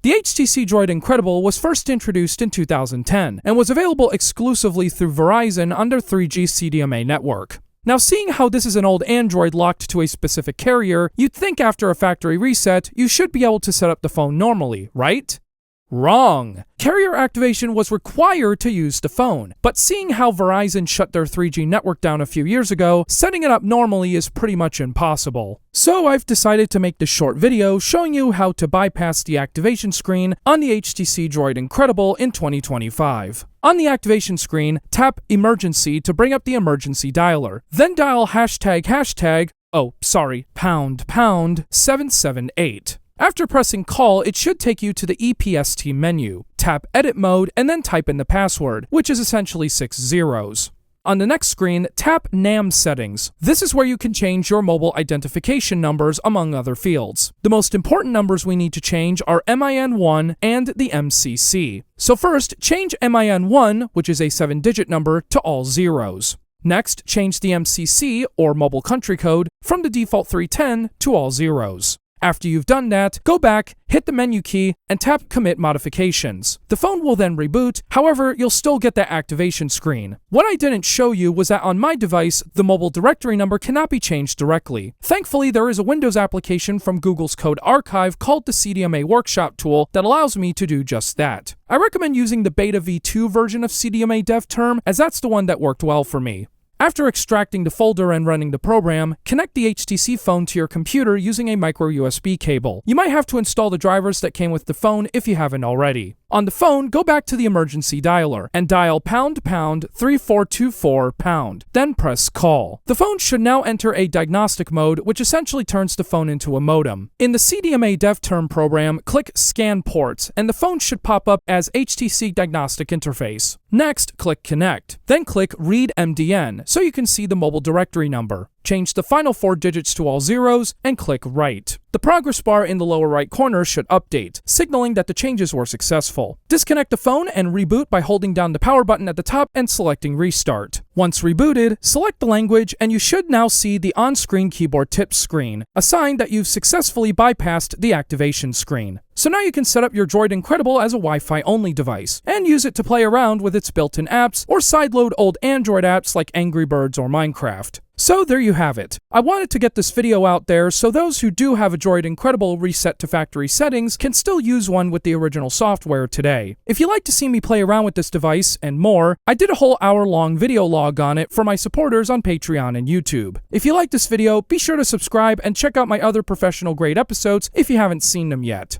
The HTC Droid Incredible was first introduced in 2010 and was available exclusively through Verizon under 3G CDMA network. Now, seeing how this is an old Android locked to a specific carrier, you'd think after a factory reset, you should be able to set up the phone normally, right? Wrong! Carrier activation was required to use the phone, but seeing how Verizon shut their 3G network down a few years ago, setting it up normally is pretty much impossible. So I've decided to make this short video showing you how to bypass the activation screen on the HTC Droid Incredible in 2025. On the activation screen, tap Emergency to bring up the emergency dialer. Then dial ###, #778. After pressing call, it should take you to the EPST menu. Tap Edit Mode and then type in the password, which is essentially 6 zeros. On the next screen, tap NAM Settings. This is where you can change your mobile identification numbers among other fields. The most important numbers we need to change are MIN1 and the MCC. So first, change MIN1, which is a 7-digit number, to all zeros. Next, change the MCC, or mobile country code, from the default 310 to all zeros. After you've done that, go back, hit the menu key, and tap Commit Modifications. The phone will then reboot, however, you'll still get that activation screen. What I didn't show you was that on my device, the mobile directory number cannot be changed directly. Thankfully, there is a Windows application from Google's Code Archive called the CDMA Workshop tool that allows me to do just that. I recommend using the Beta V2 version of CDMA DevTerm, as that's the one that worked well for me. After extracting the folder and running the program, connect the HTC phone to your computer using a micro USB cable. You might have to install the drivers that came with the phone if you haven't already. On the phone, go back to the emergency dialer and dial ##3424#, then press call. The phone should now enter a diagnostic mode, which essentially turns the phone into a modem. In the CDMA DevTerm program, click Scan Ports, and the phone should pop up as HTC Diagnostic Interface. Next, click Connect. Then click Read MDN, so you can see the mobile directory number. Change the final 4 digits to all zeros, and click Write. The progress bar in the lower right corner should update, signaling that the changes were successful. Disconnect the phone and reboot by holding down the power button at the top and selecting Restart. Once rebooted, select the language and you should now see the on-screen keyboard tips screen, a sign that you've successfully bypassed the activation screen. So now you can set up your Droid Incredible as a Wi-Fi only device, and use it to play around with its built-in apps or sideload old Android apps like Angry Birds or Minecraft. So there you have it. I wanted to get this video out there so those who do have a Droid Incredible reset to factory settings can still use one with the original software today. If you'd like to see me play around with this device and more, I did a whole hour-long video log on it for my supporters on Patreon and YouTube. If you like this video, be sure to subscribe and check out my other professional grade episodes if you haven't seen them yet.